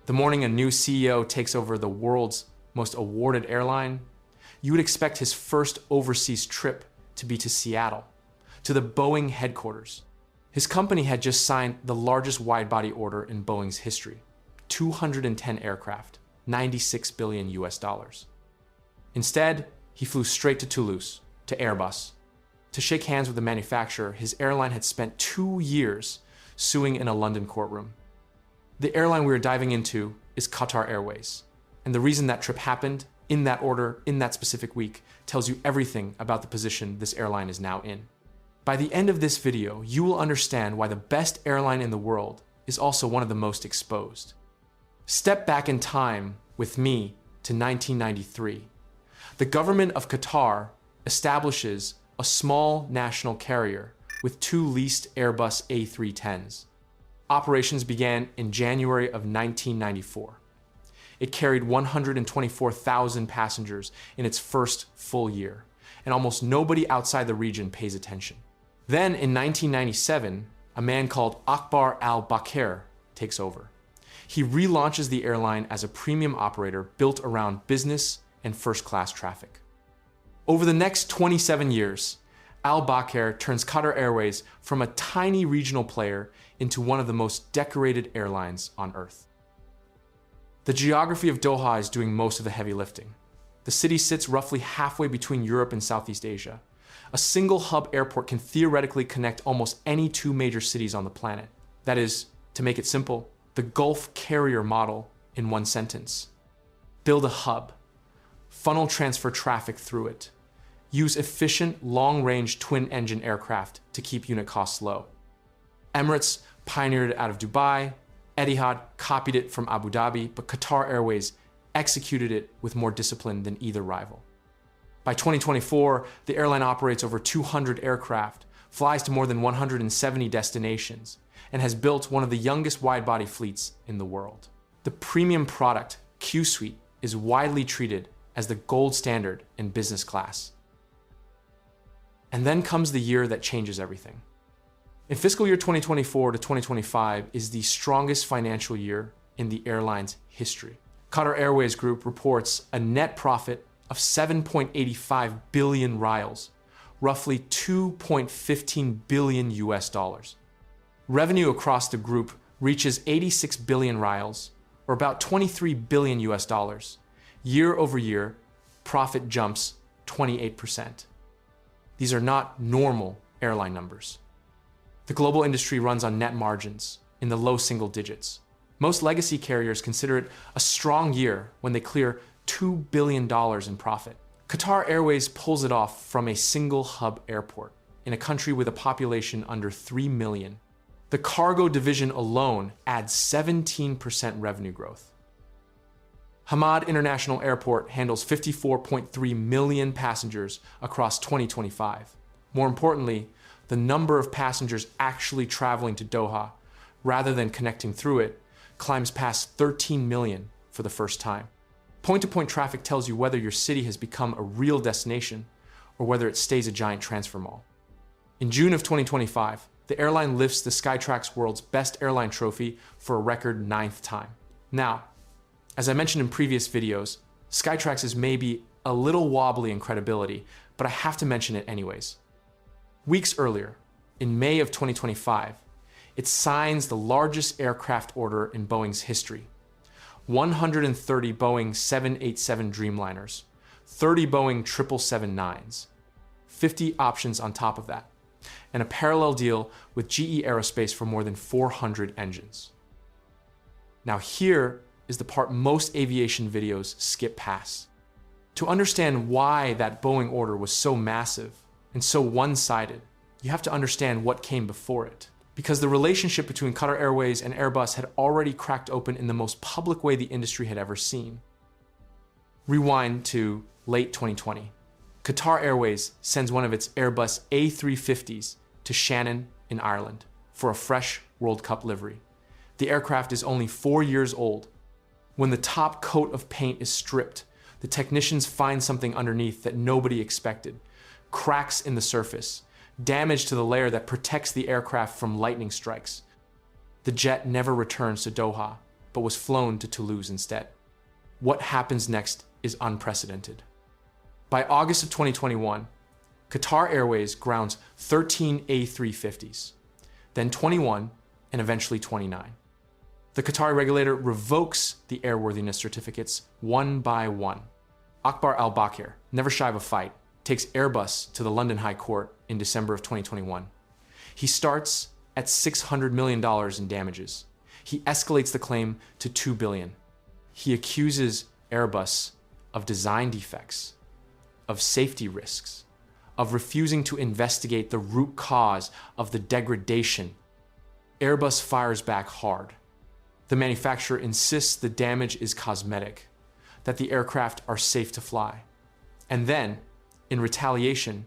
The morning a new CEO takes over the world's most awarded airline, you would expect his first overseas trip to be to Seattle, to the Boeing headquarters. His company had just signed the largest wide-body order in Boeing's history, 210 aircraft, 96 billion US dollars. Instead, he flew straight to Toulouse, to Airbus. To shake hands with the manufacturer, his airline had spent 2 years suing in a London courtroom. The airline we are diving into is Qatar Airways. And the reason that trip happened, in that order, in that specific week, tells you everything about the position this airline is now in. By the end of this video, you will understand why the best airline in the world is also one of the most exposed. Step back in time with me to 1993. The government of Qatar establishes a small national carrier with 2 leased Airbus A310s. Operations began in January of 1994. It carried 124,000 passengers in its first full year, and almost nobody outside the region pays attention. Then in 1997, a man called Akbar Al Baker takes over. He relaunches the airline as a premium operator built around business and first-class traffic. Over the next 27 years, Al Baker turns Qatar Airways from a tiny regional player into one of the most decorated airlines on Earth. The geography of Doha is doing most of the heavy lifting. The city sits roughly halfway between Europe and Southeast Asia. A single hub airport can theoretically connect almost any 2 major cities on the planet. That is, to make it simple, the Gulf carrier model in one sentence. Build a hub, funnel transfer traffic through it, use efficient long-range twin-engine aircraft to keep unit costs low. Emirates pioneered it out of Dubai, Etihad copied it from Abu Dhabi, but Qatar Airways executed it with more discipline than either rival. By 2024, the airline operates over 200 aircraft, flies to more than 170 destinations, and has built one of the youngest wide-body fleets in the world. The premium product, Q Suite, is widely treated as the gold standard in business class. And then comes the year that changes everything. In fiscal year 2024 to 2025 is the strongest financial year in the airline's history. Qatar Airways Group reports a net profit of 7.85 billion rials, roughly 2.15 billion US dollars. Revenue across the group reaches 86 billion rials, or about 23 billion US dollars. Year over year, profit jumps 28%. These are not normal airline numbers. The global industry runs on net margins in the low single digits. Most legacy carriers consider it a strong year when they clear $2 billion in profit. Qatar Airways pulls it off from a single hub airport in a country with a population under 3 million. The cargo division alone adds 17% revenue growth. Hamad International Airport handles 54.3 million passengers across 2025. More importantly, the number of passengers actually traveling to Doha, rather than connecting through it, climbs past 13 million for the first time. Point-to-point traffic tells you whether your city has become a real destination or whether it stays a giant transfer mall. In June of 2025, the airline lifts the Skytrax World's Best Airline trophy for a record 9th time. Now, as I mentioned in previous videos, Skytrax is maybe a little wobbly in credibility, but I have to mention it anyways. Weeks earlier, in May of 2025, it signs the largest aircraft order in Boeing's history. 130 Boeing 787 Dreamliners, 30 Boeing 777-9s, 50 options on top of that, and a parallel deal with GE Aerospace for more than 400 engines. Now here is the part most aviation videos skip past. To understand why that Boeing order was so massive and so one-sided, you have to understand what came before it. Because the relationship between Qatar Airways and Airbus had already cracked open in the most public way the industry had ever seen. Rewind to late 2020. Qatar Airways sends one of its Airbus A350s to Shannon in Ireland for a fresh World Cup livery. The aircraft is only 4 years old. When the top coat of paint is stripped, the technicians find something underneath that nobody expected. Cracks in the surface, damage to the layer that protects the aircraft from lightning strikes. The jet never returns to Doha, but was flown to Toulouse instead. What happens next is unprecedented. By August of 2021, Qatar Airways grounds 13 A350s, then 21, and eventually 29. The Qatari regulator revokes the airworthiness certificates one by one. Akbar Al Baker, never shy of a fight, takes Airbus to the London High Court in December of 2021. He starts at $600 million in damages. He escalates the claim to $2 billion. He accuses Airbus of design defects, of safety risks, of refusing to investigate the root cause of the degradation. Airbus fires back hard. The manufacturer insists the damage is cosmetic, that the aircraft are safe to fly. And then, in retaliation,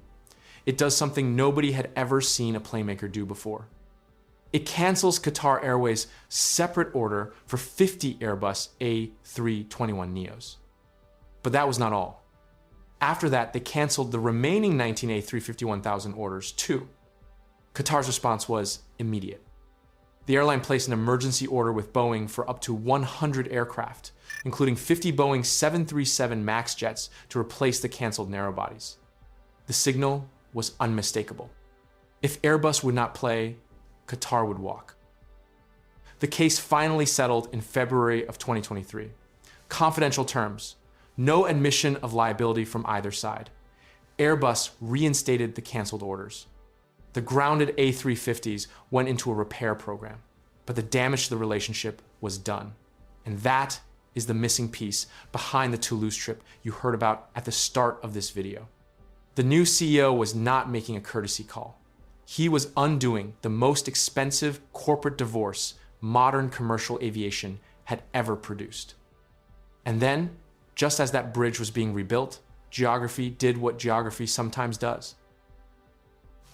it does something nobody had ever seen a playmaker do before. It cancels Qatar Airways' separate order for 50 Airbus A321neos. But that was not all. After that, they canceled the remaining 19 A351,000 orders too. Qatar's response was immediate. The airline placed an emergency order with Boeing for up to 100 aircraft, including 50 Boeing 737 MAX jets to replace the canceled narrowbodies. The signal was unmistakable. If Airbus would not play, Qatar would walk. The case finally settled in February of 2023. Confidential terms, no admission of liability from either side. Airbus reinstated the canceled orders. The grounded A350s went into a repair program, but the damage to the relationship was done. And that is the missing piece behind the Toulouse trip you heard about at the start of this video. The new CEO was not making a courtesy call. He was undoing the most expensive corporate divorce modern commercial aviation had ever produced. And then, just as that bridge was being rebuilt, geography did what geography sometimes does.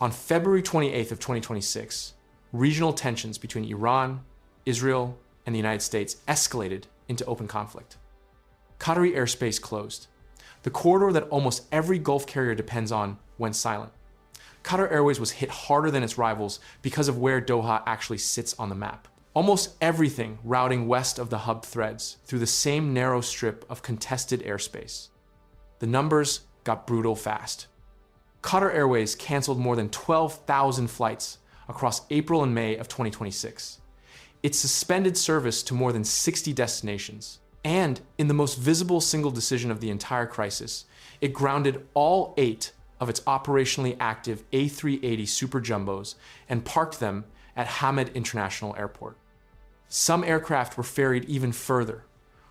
On February 28th of 2026, regional tensions between Iran, Israel, and the United States escalated into open conflict. Qatari airspace closed. The corridor that almost every Gulf carrier depends on went silent. Qatar Airways was hit harder than its rivals because of where Doha actually sits on the map. Almost everything routing west of the hub threads through the same narrow strip of contested airspace. The numbers got brutal fast. Qatar Airways canceled more than 12,000 flights across April and May of 2026. It suspended service to more than 60 destinations. And in the most visible single decision of the entire crisis, it grounded all 8 of its operationally active A380 Super Jumbos and parked them at Hamad International Airport. Some aircraft were ferried even further.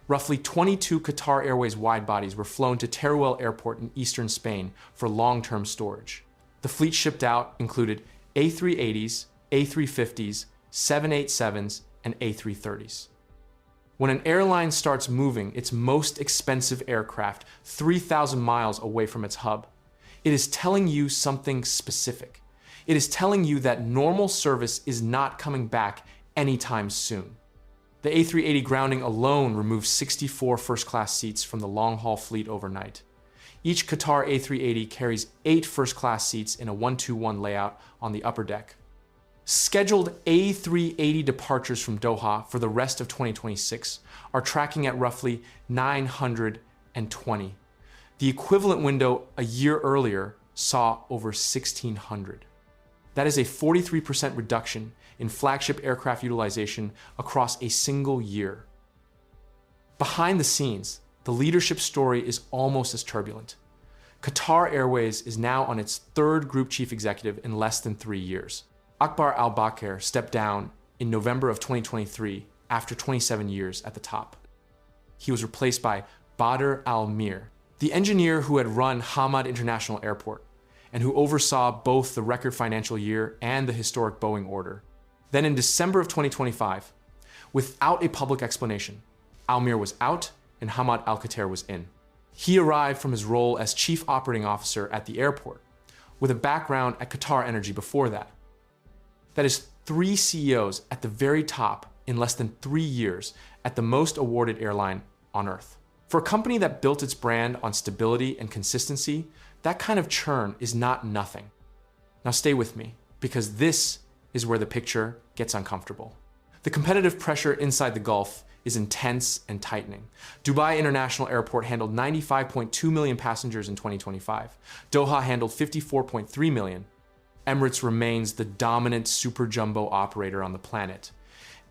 Roughly 22 Qatar Airways widebodies were flown to Teruel Airport in eastern Spain for long-term storage. The fleet shipped out included A380s, A350s, 787s, and A330s. When an airline starts moving its most expensive aircraft 3,000 miles away from its hub, it is telling you something specific. It is telling you that normal service is not coming back anytime soon. The A380 grounding alone removed 64 first-class seats from the long-haul fleet overnight. Each Qatar A380 carries 8 first-class seats in a 1-2-1 layout on the upper deck. Scheduled A380 departures from Doha for the rest of 2026 are tracking at roughly 920. The equivalent window a year earlier saw over 1,600. That is a 43% reduction in flagship aircraft utilization across a single year. Behind the scenes, the leadership story is almost as turbulent. Qatar Airways is now on its 3rd group chief executive in less than 3 years. Akbar Al Baker stepped down in November of 2023 after 27 years at the top. He was replaced by Badr Al-Mir, the engineer who had run Hamad International Airport and who oversaw both the record financial year and the historic Boeing order. Then in December of 2025, without a public explanation, Al-Mir was out and Hamad Al-Qatar was in. He arrived from his role as chief operating officer at the airport, with a background at Qatar Energy before that. That is 3 CEOs at the very top in less than 3 years at the most awarded airline on Earth. For a company that built its brand on stability and consistency, that kind of churn is not nothing. Now stay with me, because this is where the picture gets uncomfortable. The competitive pressure inside the Gulf is intense and tightening. Dubai International Airport handled 95.2 million passengers in 2025. Doha handled 54.3 million. Emirates remains the dominant super jumbo operator on the planet.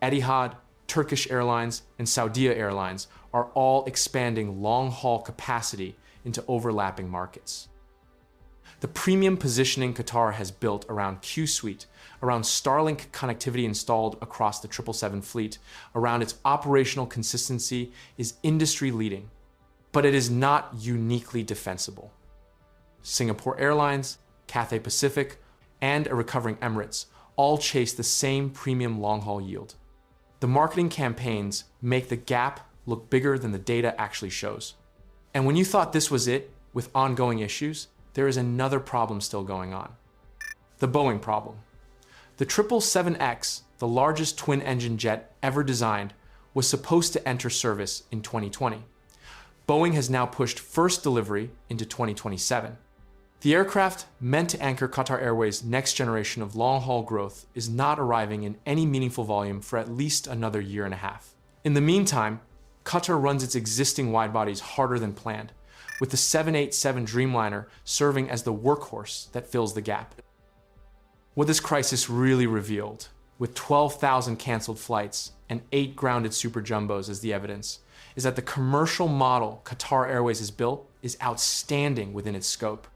Etihad, Turkish Airlines, and Saudi Airlines are all expanding long-haul capacity into overlapping markets. The premium positioning Qatar has built around Q-Suite, around Starlink connectivity installed across the 777 fleet, around its operational consistency is industry-leading, but it is not uniquely defensible. Singapore Airlines, Cathay Pacific, and a recovering Emirates all chase the same premium long-haul yield. The marketing campaigns make the gap look bigger than the data actually shows. And when you thought this was it, with ongoing issues, there is another problem still going on. The Boeing problem. The 777X, the largest twin-engine jet ever designed, was supposed to enter service in 2020. Boeing has now pushed first delivery into 2027. The aircraft, meant to anchor Qatar Airways' next generation of long-haul growth, is not arriving in any meaningful volume for at least another year and a half. In the meantime, Qatar runs its existing widebodies harder than planned, with the 787 Dreamliner serving as the workhorse that fills the gap. What this crisis really revealed, with 12,000 canceled flights and 8 grounded super jumbos as the evidence, is that the commercial model Qatar Airways has built is outstanding within its scope.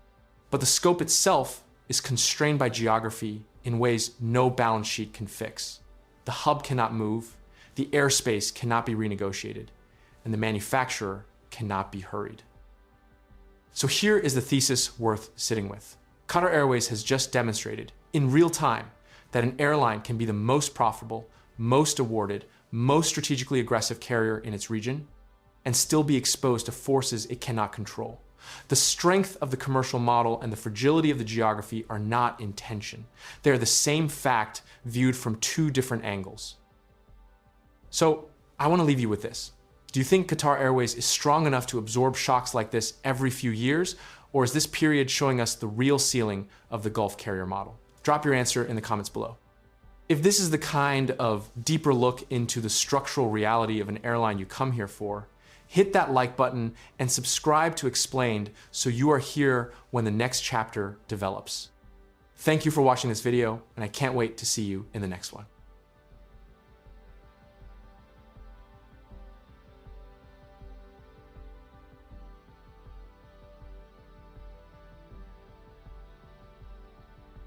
But the scope itself is constrained by geography in ways no balance sheet can fix. The hub cannot move, the airspace cannot be renegotiated, and the manufacturer cannot be hurried. So here is the thesis worth sitting with. Qatar Airways has just demonstrated, in real time, that an airline can be the most profitable, most awarded, most strategically aggressive carrier in its region, and still be exposed to forces it cannot control. The strength of the commercial model and the fragility of the geography are not in tension. They are the same fact viewed from two different angles. So I want to leave you with this. Do you think Qatar Airways is strong enough to absorb shocks like this every few years, or is this period showing us the real ceiling of the Gulf carrier model? Drop your answer in the comments below. If this is the kind of deeper look into the structural reality of an airline you come here for, hit that like button and subscribe to Explained so you are here when the next chapter develops. Thank you for watching this video, and I can't wait to see you in the next one.